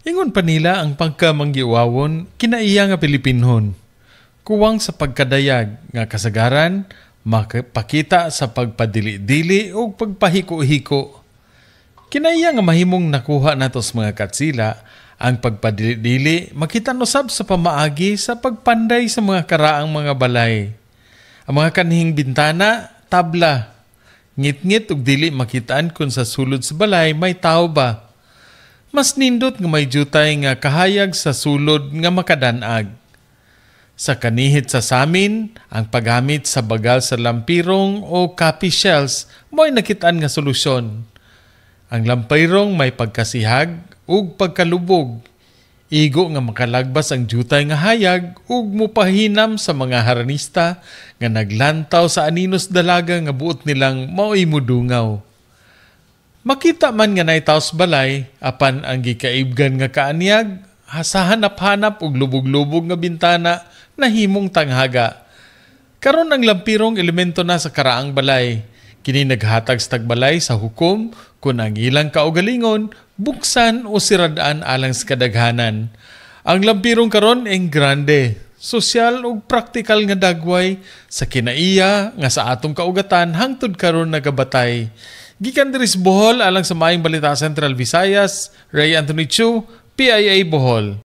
Ingon pa nila ang pagkamanggiwawon kinaiya nga Pilipinhon. Kuwang sa pagkadayag nga kasagaran, makapakita sa pagpadili-dili o pagpahiko-hiko. Kinaiya nga mahimong nakuha nato sa mga katsila ang pagpadili-dili makita nosab sa pamaagi sa pagpanday sa mga karaang mga balay. Ang mga kanhing bintana, tabla. Ngit-ngit ug dili makitaan kung sa sulod sa balay may tao ba. Mas nindot nga may jutay nga kahayag sa sulod nga makadanag. Sa kanihit sa samin, ang paggamit sa bagal sa lampirong o copy shells mo'y nakitaan nga solusyon. Ang lampirong may pagkasihag ug pagkalubog. Igo nga makalagbas ang jutay nga hayag ug mupahinam sa mga haranista nga naglantaw sa aninos dalaga nga buot nilang mao'y mudungaw. Makita man nga naitaos balay, apan ang gikaibgan nga kaanyag, hasahanap-hanap ug lubog-lubog nga bintana na himong tanghaga. Karon ang lampirong elemento na sa karaang balay. Kini naghatag sa tagbalay sa hukom kung ang ilang kaugalingon, buksan o siradaan alang sa kadaghanan. Ang lampirong karon ang grande, sosyal ug praktikal nga dagway sa kinaiya nga sa atong kaugatan hangtod karon nagabatay. Gikan diri sa Bohol alang sa Maayong Balita Central Visayas, Ray Anthony Chu, PIA Bohol.